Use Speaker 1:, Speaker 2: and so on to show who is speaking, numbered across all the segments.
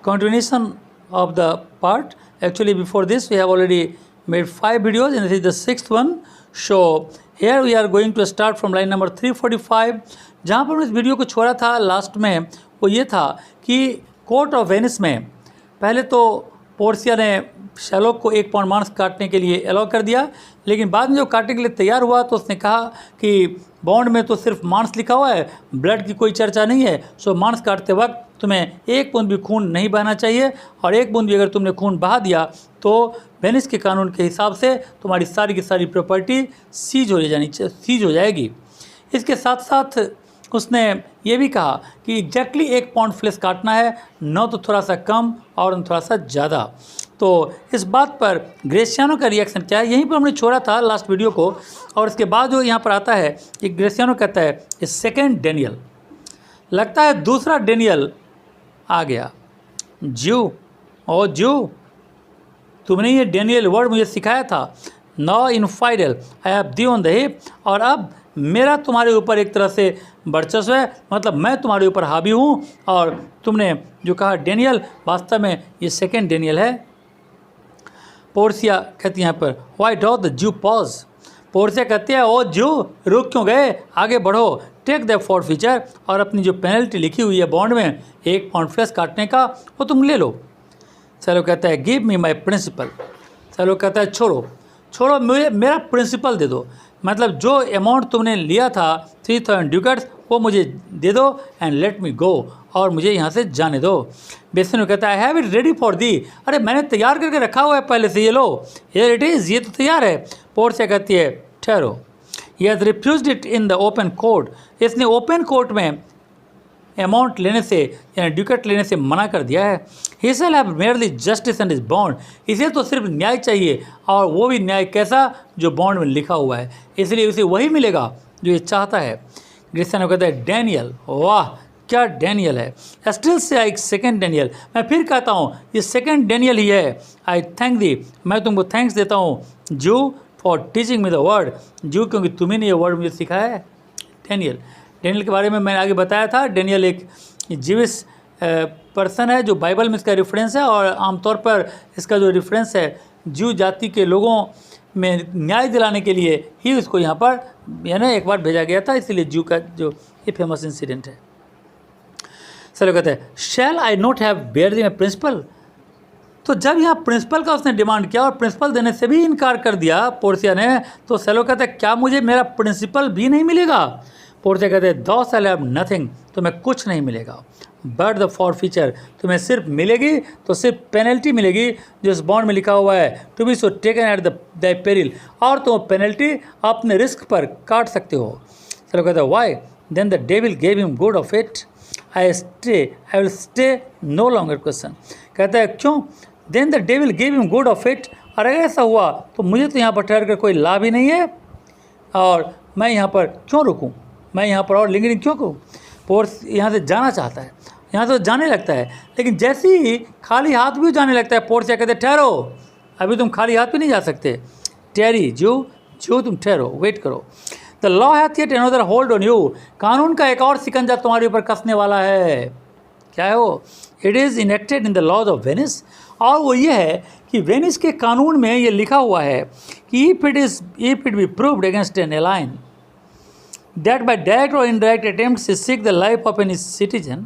Speaker 1: continuation of the part. Actually, before this we have already made 5 videos and this is the 6th one. So here we are going to start from line number 345. जहाँ पर हमने इस video को छोड़ा था last में वो ये था कि कोर्ट ऑफ वेनिस में पहले तो पोर्सिया ने शैलोक को 1 पाउंड मांस काटने के लिए अलाउ कर दिया, लेकिन बाद में जो काटने के लिए तैयार हुआ तो उसने कहा कि बॉन्ड में तो सिर्फ मांस लिखा हुआ है, ब्लड की कोई चर्चा नहीं है। सो मांस काटते वक्त तुम्हें 1 बूंद भी खून नहीं बहना चाहिए, और 1 बूंद भी अगर तुमने खून बहा दिया तो वेनिस के कानून के हिसाब से तुम्हारी सारी की सारी प्रॉपर्टी सीज हो जाएगी। इसके साथ साथ उसने ये भी कहा कि एग्जैक्टली 1 पाउंड फ्लेश काटना है, न तो थोड़ा सा कम और न थोड़ा सा ज़्यादा। तो इस बात पर ग्रेसियानो का रिएक्शन क्या है, यहीं पर हमने छोड़ा था लास्ट वीडियो को। और इसके बाद जो यहाँ पर आता है कि ग्रेसियानो कहता है ये सेकेंड डेनियल, लगता है दूसरा डेनियल आ गया। ज्यू तुमने ये डेनियल वर्ड मुझे सिखाया था, no infidel I have thee on the hip, और अब मेरा तुम्हारे ऊपर एक तरह से वर्चस्व है, मतलब मैं तुम्हारे ऊपर हावी हूँ। और तुमने जो कहा डेनियल, वास्तव में ये सेकेंड डेनियल है। पोर्सिया कहती है यहाँ पर वाई डॉ द ज्यू पॉज। पोर्सिया कहती है ओ ज्यू रुक क्यों गए, आगे बढ़ो, टेक द फॉर फीचर, और अपनी जो पेनल्टी लिखी हुई है बॉन्ड में 1 पाउंड फ्लेश काटने का वो तुम ले लो। सैलो कहता है गिव मी माई प्रिंसिपल। सैलो कहता है छोड़ो मुझे मेरा प्रिंसिपल दे दो, मतलब जो अमाउंट तुमने लिया था 3000 ड्यूकेट्स वो मुझे दे दो एंड लेट मी गो, और मुझे यहाँ से जाने दो। बेसिनो कहता है I have it ready for the, अरे मैंने तैयार करके रखा हुआ है पहले से, ये लो हियर इट इज़, ये तो तैयार है। पोर्सिया कहती है ठहरो, he has refused it in the open court, इसने ओपन कोर्ट में अमाउंट लेने से यानी ड्यूकेट लेने से मना कर दिया है। He shall have merely justice and is bond, इसे तो सिर्फ न्याय चाहिए, और वो भी न्याय कैसा जो बॉन्ड में लिखा हुआ है, इसलिए उसे वही मिलेगा जो ये चाहता है। ग्रेसियानो कहता है डेनियल, वाह क्या डेनियल है, स्टिल से आई सेकेंड डेनियल, मैं फिर कहता हूँ ये सेकेंड डेनियल ही है। आई थैंक दी, मैं तुमको थैंक्स देता हूँ जू for teaching me the word, जू क्योंकि तुम्हें ने ये वर्ड मुझे सिखाया है। डेनियल के बारे में मैंने आगे बताया था, डेनियल एक जीविश पर्सन है जो बाइबल में इसका रेफरेंस है, और आमतौर पर इसका जो रेफरेंस है ज्यू जाति के लोगों में न्याय दिलाने के लिए ही उसको यहाँ पर यानी एक बार भेजा गया था, इसीलिए ज्यू का जो ये फेमस इंसिडेंट है। चलो कहते हैं shall I not have bare thee my principal. तो जब यहाँ प्रिंसिपल का उसने डिमांड किया और प्रिंसिपल देने से भी इनकार कर दिया पोर्सिया ने, तो सैलो कहते हैं क्या मुझे मेरा प्रिंसिपल भी नहीं मिलेगा। पोर्सिया कहते हैं दो शैल हैव नथिंग, तुम्हें कुछ नहीं मिलेगा, बट द फॉर फीचर, तुम्हें सिर्फ मिलेगी तो सिर्फ पेनल्टी मिलेगी जो इस बॉन्ड में लिखा हुआ है, to be so taken at the peril, और तुम पेनल्टी अपने रिस्क पर काट सकते हो। चलो कहते हैं why then the devil gave him good of it, I will stay no longer question. कहता है क्यों, then the devil gave him good of it, और अगर ऐसा हुआ तो मुझे तो यहाँ पर ठहर कर कोई लाभ ही नहीं है, और मैं यहाँ पर क्यों रुकूँ, मैं यहाँ पर और लिंगरिंग क्यों करूँ। पोर्स यहाँ से जाना चाहता है, यहाँ से जाने लगता है, लेकिन जैसे ही खाली हाथ भी जाने लगता है पोर्सिया कहते ठहरो, अभी तुम खाली हाथ भी नहीं जा सकते, टेरी जो तुम ठहरो, वेट करो। The law hath yet another hold on you, कानून का एक और सिकंजा तुम्हारे ऊपर कसने वाला है। क्या है वो, it is enacted in the laws of Venice, और वो ये है कि वेनिस के कानून में ये लिखा हुआ है कि if it be proved against an align that by direct or indirect attempts to seek the life of any citizen,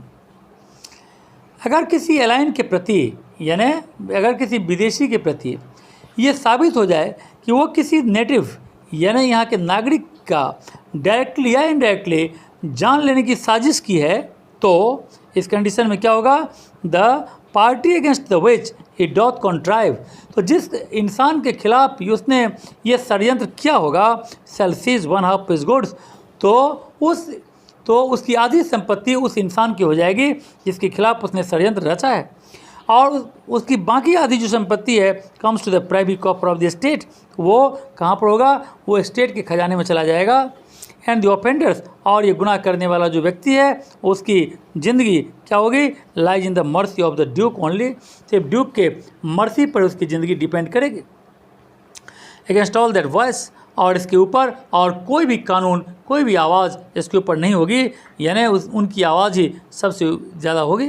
Speaker 1: अगर किसी एलाइन के प्रति यानी अगर किसी विदेशी के प्रति ये साबित हो जाए कि वो किसी नेटिव यानी यहाँ के नागरिक का डायरेक्टली या इनडायरेक्टली जान लेने की साजिश की है, तो इस कंडीशन में क्या होगा, the party against the which he doth contrive, तो जिस इंसान के खिलाफ उसने ये षड्यंत्र किया होगा, शैल सीज 1/2 हिज गुड्स, तो उसकी आधी संपत्ति उस इंसान की हो जाएगी जिसके खिलाफ उसने षड्यंत्र रचा है, और उसकी बाकी आधी जो संपत्ति है comes to the private coffer of the state, वो कहाँ पर होगा, वो स्टेट के खजाने में चला जाएगा। एंड द ऑफेंडर्स, और ये गुनाह करने वाला जो व्यक्ति है उसकी ज़िंदगी क्या होगी, lies in the mercy of the Duke only, सिर्फ ड्यूक के मर्सी पर उसकी ज़िंदगी डिपेंड करेगी। अगेंस्ट ऑल दैट वॉइस, और इसके ऊपर और कोई भी कानून, कोई भी आवाज़ इसके ऊपर नहीं होगी, यानी उनकी आवाज़ ही सबसे ज़्यादा होगी।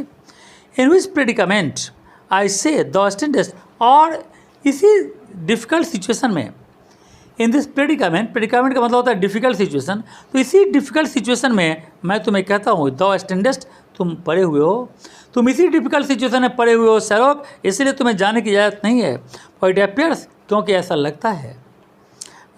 Speaker 1: इन विच प्रेडिकामेंट आई से द स्टैंडेस्ट, और इसी डिफ़िकल्ट सिचुएशन में, इन दिस प्रेडिकामेंट, प्रेडिकामेंट का मतलब होता है डिफ़िकल्ट सिचुएशन, तो इसी डिफ़िकल्ट सिचुएशन में मैं तुम्हें कहता हूँ द स्टैंडेस्ट, तुम पढ़े हुए हो, तुम इसी डिफ़िकल्ट सिचुएशन में पढ़े हुए हो शैरलॉक, इसलिए तुम्हें जाने की इजाज़त नहीं है। फॉर इट अपीयर्स, क्योंकि ऐसा लगता है,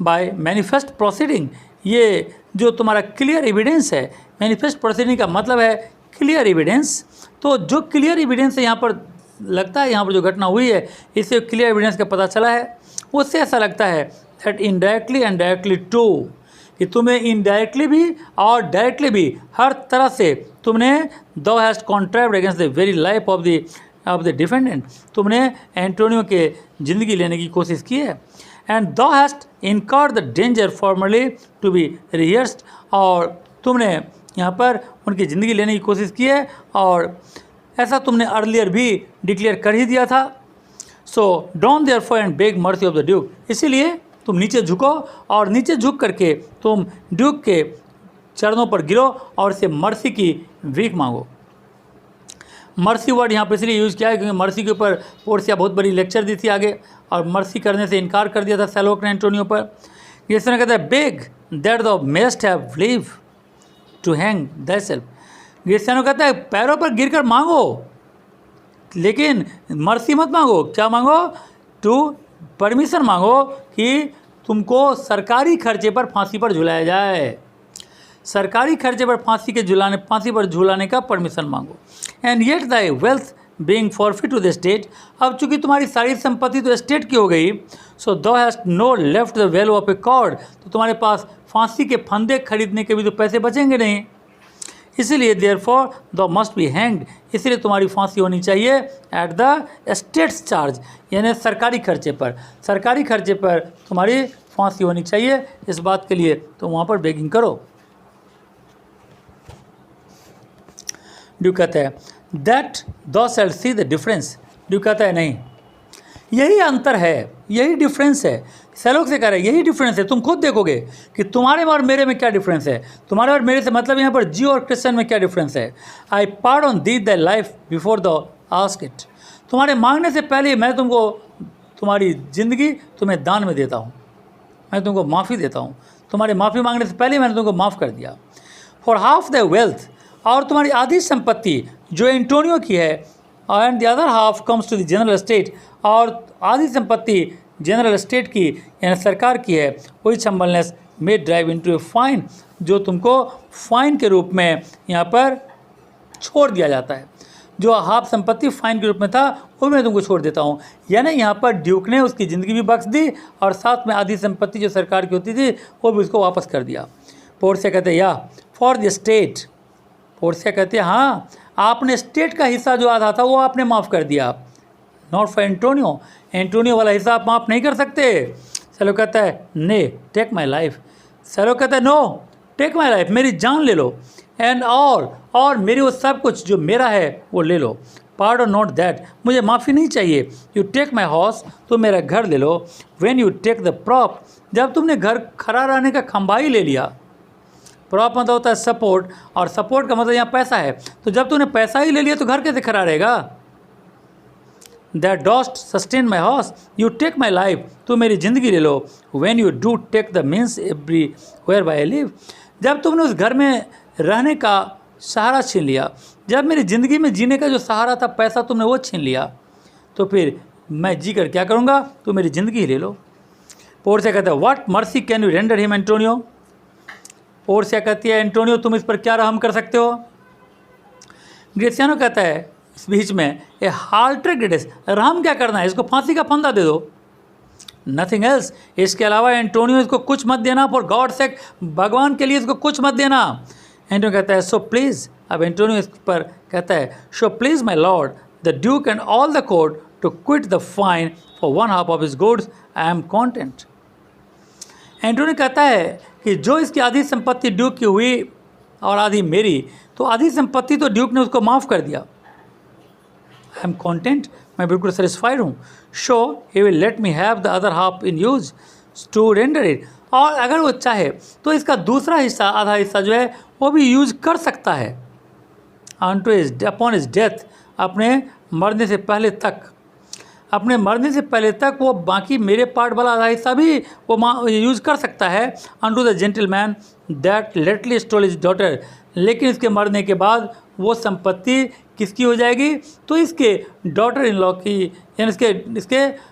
Speaker 1: बाय मैनिफेस्ट प्रोसीडिंग, ये जो तुम्हारा क्लियर एविडेंस है, मैनिफेस्ट प्रोसीडिंग का मतलब है क्लियर एविडेंस, तो जो क्लियर एविडेंस है यहाँ पर लगता है, यहाँ पर जो घटना हुई है इससे क्लियर एविडेंस का पता चला है, उससे ऐसा लगता है that indirectly and directly too, कि तुम्हें इनडायरेक्टली भी और डायरेक्टली भी हर तरह से तुमने thou hast contrived against the very life of the defendant, तुमने एंटोनियो के ज़िंदगी लेने की कोशिश की है। And thou hast incurred the danger formerly to be rehearsed, और तुमने यहाँ पर उनकी ज़िंदगी लेने की कोशिश की है, और ऐसा तुमने अर्लियर भी डिक्लेयर कर ही दिया था। So don't therefore and beg mercy of the duke, इसीलिए तुम नीचे झुको और नीचे झुक करके तुम ड्यूक के चरणों पर गिरो और से मर्सी की भीख मांगो। मर्सी वर्ड यहाँ पर इसलिए यूज़ किया है क्योंकि मर्सी के ऊपर पोर्सिया बहुत बड़ी लेक्चर दी थी आगे, और मर्सी करने से इनकार कर दिया था शैरलॉक ने एंटोनियो पर। इस तरह कहता है beg that thou mayst have leave to hang thyself, Gratiano कहता है पैरों पर गिरकर मांगो, लेकिन मर्सी मत मांगो। क्या मांगो? टू परमिशन मांगो कि तुमको सरकारी खर्चे पर फांसी पर झुलाया जाए, सरकारी खर्चे पर फांसी पर झुलाने का परमिशन मांगो। And yet thy wealth being forfeit to the state, अब चूंकि तुम्हारी सारी संपत्ति तो स्टेट की हो गई, so thou hast no left the value of a cord, तो तुम्हारे पास फांसी के फंदे खरीदने के भी तो पैसे बचेंगे नहीं, इसीलिए देयरफॉर दो मस्ट बी हैंग्ड, इसलिए तुम्हारी फांसी होनी चाहिए एट द स्टेट्स चार्ज, यानी सरकारी खर्चे पर, सरकारी खर्चे पर तुम्हारी फांसी होनी चाहिए। इस बात के लिए तुम वहाँ पर बेगिंग करो। ड्यूक कहता है दैट दो शैल सी द डिफरेंस, ड्यूक कहता है नहीं, यही अंतर है, यही डिफरेंस है। शैरलॉक से कह रहे हैं यही डिफरेंस है, तुम खुद देखोगे कि तुम्हारे और मेरे में क्या डिफरेंस है, तुम्हारे और मेरे से मतलब यहाँ पर जियो और क्रिश्चियन में क्या डिफरेंस है। I pardon thee the life before thou ask it, तुम्हारे मांगने से पहले मैं तुमको तुम्हारी ज़िंदगी तुम्हें दान में देता हूँ, मैं तुमको माफ़ी देता हूँ, तुम्हारे माफ़ी मांगने से पहले मैंने तुमको माफ़ कर दिया। फॉर हाफ द वेल्थ, और तुम्हारी आधी संपत्ति जो एंटोनियो की है, and the other half comes to the general state, और आधी संपत्ति जनरल स्टेट की यानी सरकार की है, वही संबलनेस मे ड्राइव इनटू ए फाइन, जो तुमको फाइन के रूप में यहाँ पर छोड़ दिया जाता है। जो हाफ संपत्ति फाइन के रूप में था वो मैं तुमको छोड़ देता हूँ, यानी यहाँ पर ड्यूक ने उसकी ज़िंदगी भी बख्श दी और साथ में आधी संपत्ति जो सरकार की होती थी वो भी उसको वापस कर दिया। पोर्सिया कहते हैं या फॉर द स्टेट, पोर्सिया कहते हैं हाँ आपने स्टेट का हिस्सा जो आधा था वो आपने माफ़ कर दिया, नॉट फॉर एंटोनियो, एंटोनियो वाला हिस्सा आप माफ़ नहीं कर सकते। शैरलॉक कहता है ने टेक माई लाइफ, शैरलॉक कहता है नो टेक माई लाइफ, मेरी जान ले लो, एंड और मेरी वो सब कुछ जो मेरा है वो ले लो। पार्डन नॉट दैट, मुझे माफ़ी नहीं चाहिए। यू टेक माई हाउस, तो मेरा घर ले लो। When you take the prop, जब तुमने घर खड़ा रहने का खंभा ही ले लिया, प्रॉप मतलब होता है सपोर्ट, और सपोर्ट का मतलब यहाँ पैसा है, तो जब तूने पैसा ही ले लिया तो घर कैसे खड़ा रहेगा। That dost sustain my house, you take my life, तो मेरी ज़िंदगी ले लो। When you do take the means every where by I live, जब तुमने उस घर में रहने का सहारा छीन लिया, जब मेरी ज़िंदगी में जीने का जो सहारा था पैसा तुमने वो छीन लिया, तो फिर मैं जी कर क्या करूँगा, तो मेरी ज़िंदगी ही ले लो। पोर्सिया कहता है what mercy can you render him Antonio, Portia कहती है एंटोनियो तुम इस पर क्या रहम कर सकते हो। ग्रेसियानो कहता है इस बीच में ए हार्टर ग्रेडेस, रहम क्या करना है, इसको फांसी का फंदा दे दो, नथिंग एल्स, इसके अलावा एंटोनियो इसको कुछ मत देना, फॉर गॉड सेक, भगवान के लिए इसको कुछ मत देना। एंटोनियो कहता है सो प्लीज़, अब एंटोनियो इस पर कहता है so please my lord the duke and all the court to quit the fine for one half of his goods, I am content. Antonio कहता है कि जो इसकी आधी संपत्ति ड्यूक की हुई और आधी मेरी, तो आधी संपत्ति तो ड्यूक ने उसको माफ़ कर दिया, आई एम कॉन्टेंट, मैं बिल्कुल सेटिस्फाइड हूँ। So he will let me have the other half in use to render it, और अगर वो चाहे तो इसका दूसरा हिस्सा, आधा हिस्सा जो है वो भी यूज कर सकता है, on to his upon his death, अपने मरने से पहले तक वो बाकी मेरे पार्ट वाला आधा हिस्सा भी वो यूज़ कर सकता है unto the gentleman that lately stole his daughter. लेकिन इसके मरने के बाद वो संपत्ति किसकी हो जाएगी? तो इसके डॉटर इन लॉ की, यानी इसके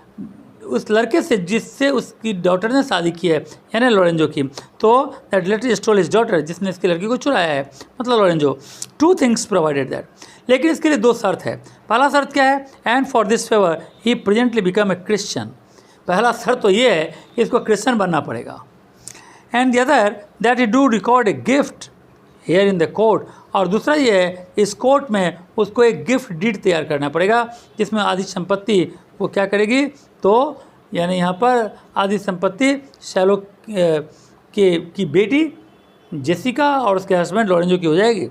Speaker 1: उस लड़के से जिससे उसकी डॉटर ने शादी की है, यानी लोरेंजो की। तो that lately stole his daughter, जिसने इसकी लड़की को चुराया है, मतलब लोरेंजो। 2 थिंग्स प्रोवाइडेड दैट, लेकिन इसके लिए 2 शर्त है। पहला शर्त क्या है? And for this favour he presently become a Christian. पहला शर्त तो ये है कि इसको क्रिश्चियन बनना पड़ेगा। And the other that he do record a gift here in the court, और दूसरा ये है इस कोर्ट में उसको एक गिफ्ट डीड तैयार करना पड़ेगा जिसमें आधी संपत्ति वो क्या करेगी? तो यानी यहाँ पर आधी संपत्ति शैलो की बेटी जेसिका और उसके हस्बैंड लोरेंजो की हो जाएगी।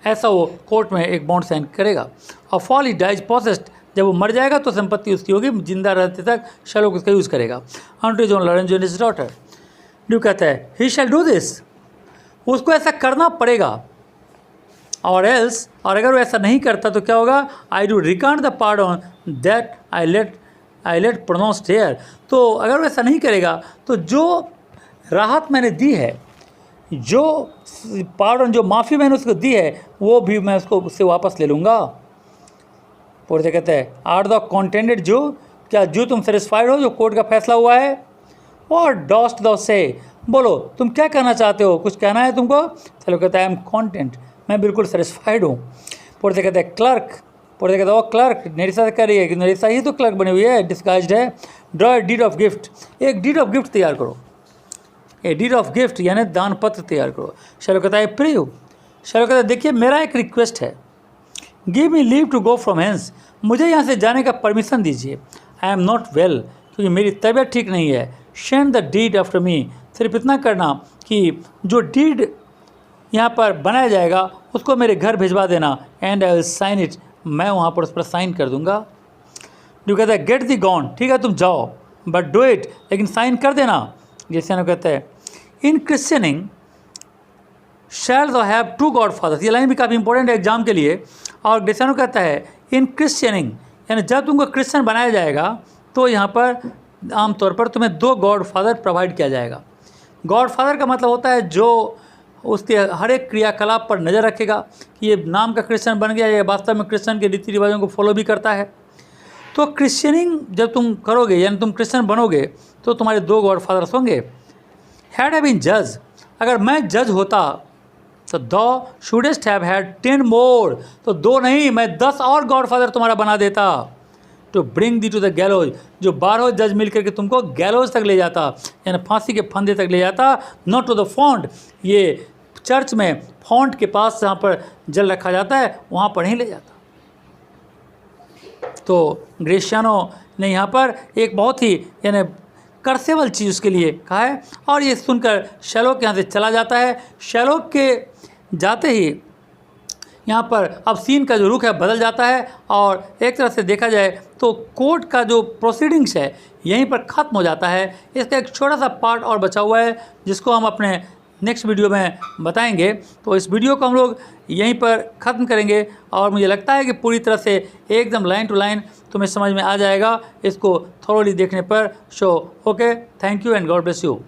Speaker 1: ऐसा वो कोर्ट में एक बॉन्ड साइन करेगा। और फॉल ही डाइज पॉसेस्ड, जब वो मर जाएगा तो संपत्ति उसकी होगी, जिंदा रहते तक शैलो उसका यूज़ करेगा। Unto John Lorenzo and his daughter. Due कहता है ही शैल डू दिस, उसको ऐसा करना पड़ेगा। और एल्स, और अगर वो ऐसा नहीं करता तो क्या होगा? I do recount the pardon that I let pronounced here. तो अगर वो ऐसा नहीं करेगा तो जो राहत मैंने दी है, जो पार्डन, जो माफ़ी मैंने उसको दी है, वो भी मैं उससे वापस ले लूँगा। और से कहते हैं आर द कॉन्टेंडेड जो, क्या जो तुम सेटिस्फाइड हो जो कोर्ट का फैसला हुआ है? और डॉस्ट दो से, बोलो तुम क्या कहना चाहते हो, कुछ कहना है तुमको? चलो कहता है आई एम कॉन्टेंट, मैं बिल्कुल सेटिस्फाइड हूँ। और से कहते हैं क्लर्क, और से कहता है वो क्लर्क नरिसा से कह रही है कि नरिसा ही तो क्लर्क बनी हुई है, डिस्गाइज्ड है। Draw a deed of gift, एक डीड ऑफ गिफ्ट तैयार करो। ए डीड ऑफ गिफ्ट यानी दान पत्र तैयार करो। शैलो कहता है प्रे यू, शैलो कहता है देखिए मेरा एक रिक्वेस्ट है, give me leave to go from hence, मुझे यहाँ से जाने का परमिशन दीजिए। आई एम नॉट वेल, क्योंकि मेरी तबीयत ठीक नहीं है। Send the deed after me, सिर्फ इतना करना कि जो डीड यहाँ पर बनाया जाएगा उसको मेरे घर भिजवा देना। And I will sign it, मैं वहाँ पर उस पर साइन कर दूँगा। जो कहता है गेट दी गॉन, ठीक है तुम जाओ, बट डू इट, लेकिन साइन कर देना। जैसे ना कहता है इन क्रिश्चियनिंग शैल दो हैव 2 गॉड फादर्स, ये लाइन भी काफ़ी इंपॉर्टेंट है एग्जाम के लिए। और डेसानो कहता है इन क्रिश्चियनिंग, यानी जब तुमको क्रिश्चियन बनाया जाएगा तो यहाँ पर आमतौर पर तुम्हें 2 गॉड फादर प्रोवाइड किया जाएगा। गॉड फादर का मतलब होता है जो उसके हर एक क्रियाकलाप पर नज़र रखेगा कि ये नाम का क्रिश्चियन बन गया, ये वास्तव में क्रिश्चियन के रीति रिवाजों को फॉलो भी करता है। तो क्रिश्चियनिंग जब तुम करोगे, यानी तुम क्रिश्चियन बनोगे, तो तुम्हारे 2 गॉड फादर्स होंगे। हैड हैव बीन जज, अगर मैं जज होता तो दो शुडेस्ट हैव हैड 10 मोर, तो 2 नहीं मैं 10 और गॉड फादर तुम्हारा बना देता। To bring thee to the gallows, जो 12 जज मिल करके तुमको गैलोज तक ले जाता, यानी फांसी के फंदे तक ले जाता। नॉट टू द फॉन्ट, ये चर्च में फॉन्ट के पास जहाँ पर जल रखा जाता है वहाँ पर नहीं ले जाता। तो ग्रेशियानो ने यहाँ पर एक बहुत ही यानी कर्सेबल चीज़ उसके लिए कहा है। और ये सुनकर शैलोक यहाँ से चला जाता है। शैलोक के जाते ही यहाँ पर अब सीन का जो रुख है बदल जाता है, और एक तरह से देखा जाए तो कोर्ट का जो प्रोसीडिंग्स है यहीं पर ख़त्म हो जाता है। इसका एक छोटा सा पार्ट और बचा हुआ है जिसको हम अपने नेक्स्ट वीडियो में बताएंगे। तो इस वीडियो को हम लोग यहीं पर ख़त्म करेंगे, और मुझे लगता है कि पूरी तरह से एकदम लाइन टू लाइन तुम्हें समझ में आ जाएगा इसको थोरोली देखने पर। Okay, thank you and God bless you.